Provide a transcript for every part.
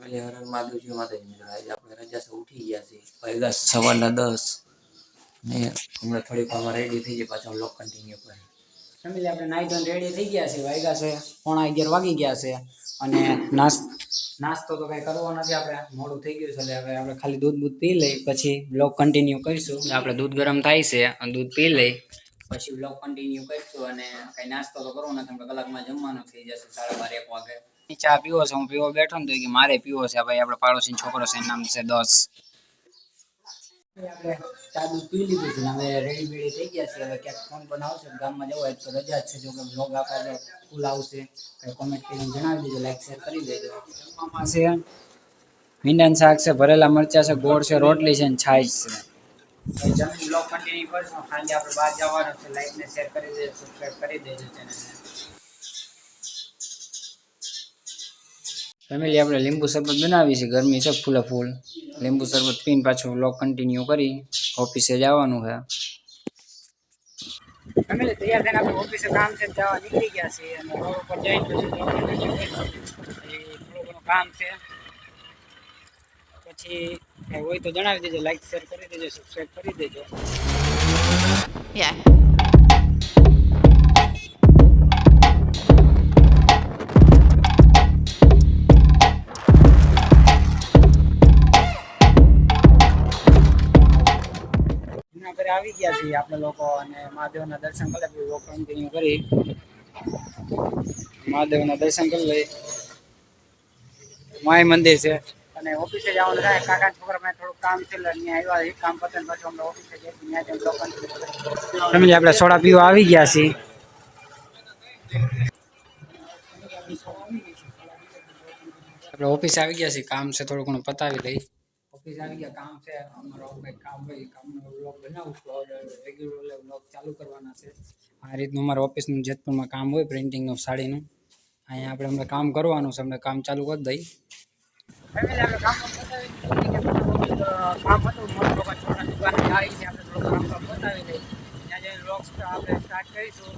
family Har Har Mahadevji માતાજી મિત્રો આજે આપણે રજા સે ઉઠી ગયા છીએ વાગ્યા સવારના 10 ને હમણાં થોડીક વારમાં રેડી થઈ જાય પાછા વ્લોગ કન્ટિન્યુ કરે ફેમિલી આપણે નાઈ ધોઈને રેડી થઈ ગયા છે વાગ્યા છે 11:30 વાગી ગયા છે અને નાસ્તો તો કઈ કરવો નથી આપણે મોડું થઈ ગયું છે એટલે હવે આપણે ખાલી દૂધ પી લઈ પછી વ્લોગ કન્ટિન્યુ કરીશું આપણે દૂધ ગરમ થાય છે અને દૂધ પી લઈ પછી વ્લોગ કન્ટિન્યુ કરીશું અને કઈ નાસ્તો તો કરવો નથી આપણે કલાકમાં જમવાનું થઈ જશે 12:30 1 વાગે ચા પીવો છે હું પીવો બેઠો ને તો કે મારે પીવો છે ભાઈ આપણે પાડોશી છોકરો છે નામ છે 10 આપણે ચા દૂધ પી લીધું છે હવે રેડી બેડી થઈ ગયા છે હવે ક્યાંક ફોન બનાવશે ગામમાં જવું હોય તો રજા છે જો કે વ્લોગ આપણે ફૂલ આવશે કઈ કોમેન્ટ કરીને જણાવી દેજો લાઈક શેર કરી દેજો આમાં છે ભીંડાનું શાક છે ભરેલા મરચા છે ગોળ છે રોટલી છે અને છાશ છે જમીન વ્લોગ કન્ટિન્યુ કરશું સાંજે આપણે બહાર જવાનું છે લાઈક ને શેર કરી દેજો સબસ્ક્રાઇબ કરી દેજો ચેનલને ફેમિલી આપણે લીંબુ શરબત બનાવી છે ગરમી છે ફૂલે ફૂલ લીંબુ શરબત પીને પાછું વ્લોગ કન્ટિન્યુ કરી ઓફિસે જવાનું છે ફેમિલી તૈયાર થઈને આપણે ઓફિસે કામ છે જવા નીકળી ગયા છે અને રોડ ઉપર જઈને પછી વ્લોગ કન્ટિન્યુ કરીશું થોડું ઘણું કામ છે પછી કઈ હોય તો જણાવી દેજો લાઈક શેર કરી દેજો સબસ્ક્રાઇબ કરી દેજો આવી ગયા છીએ આપણે લોકો અને મહાદેવના દર્શન કરી લઈએ વ્લોગ કન્ટિન્યુ કરી મહાદેવના દર્શન કરી લઈએ માય મંદિર છે અને ઓફિસે જવાનું થાય કાકા છોકરા માં થોડું કામ છે એટલે અહીંયા આવ્યા છે કામ પતન પછી અમે ઓફિસે જઈએ ત્યાં જઈને વ્લોગ કન્ટિન્યુ કરીએ ફેમિલી આપણે સોડા પીવા આવી ગયા છીએ આપણે ઓફિસે આવી ગયા છીએ કામ છે થોડું ઘણું પતાવી લઈ ઓફિસ આવી ગયા કામ છે અમારો કંઈક કામ હોય કામનો વ્લોગ બનાવશું રેગ્યુલર વ્લોગ ચાલુ કરવાના છે આ રીતનું અમારા ઓફિસનું જેતપુરમાં કામ હોય પ્રિન્ટિંગનું સાડીનું અહીંયા આપણે હમણાં કામ કરવાનું છે હમણાં કામ ચાલુ કરી દઈ ફેમિલી આપણે કામ બતાવી કામ હતું મોટા લોકો છોટા દુકાને આવી છે આપણે થોડું કામ બતાવી દઈ ત્યાં જઈને વ્લોગ આપણે સ્ટાર્ટ કરીશું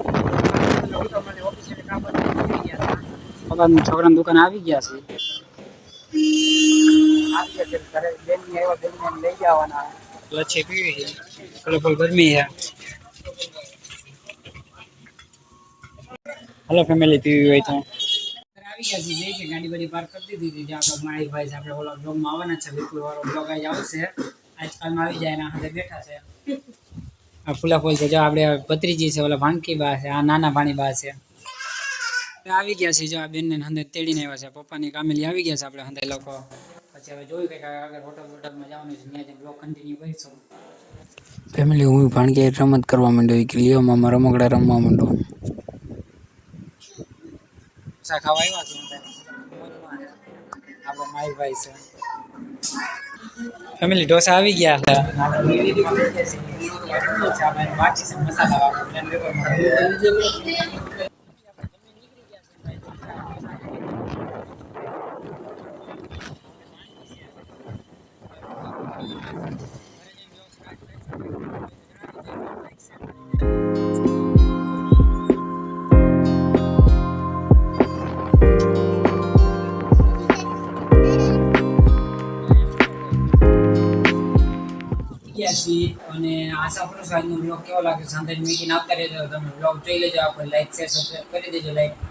અમારી ઓફિસે કામ આવી ગયા હતા છોકરાની દુકાને આવી ગયા છે ઘરે બેનની આવ્યા બેનને લઈ જવાના લચ્છી પીવી છે ફૂલ ગરમી છે હલો ફેમિલી પીવી હોય તો આવી ગયા છે જે ગાડી બધી પાર્ક કરી દીધી હતી આપણે માહિરભાઈ છે આપણે ઓલા બ્લોગમાં આવવાના છે વિપુલ વાળો બ્લોગ આવી આવશે આજકાલમાં આવી જાય એના હાથે બેઠા છે આ ફૂલા ફૂલ છે જો આપણે ભત્રીજી છે ઓલા ભાણકી બા છે આ નાના ભાણી બા છે આવી ગયા છે જો આ બેનને હંદે તેડીને આવ્યા છે પપ્પાની કામેલી આવી ગયા છે આપણે હંદે લોકો પછી હવે જોઈ કંઈક આગળ હોટલમાં જવાનું છે ત્યાં બ્લોગ કન્ટિન્યુ કરીશું ફેમિલી હું ભાણકી રમત કરવા માંડ્યો કે લ્યો મામા રમકડા રમવા માંડો સા ખાવા આવ્યા છે આપણો માહિરભાઈ છે ફેમિલી ઢોસા આવી ગયા હતા બાકી છે મસાલા અને આશા કરું છું આજનો બ્લોગ કેવો લાગે સાંજે મીટિંગ આપતા રહેજો તમે બ્લોગ જોઈ લેજો આપણે લાઈક શેર સબસ્ક્રાઈબ કરી દેજો લાઈક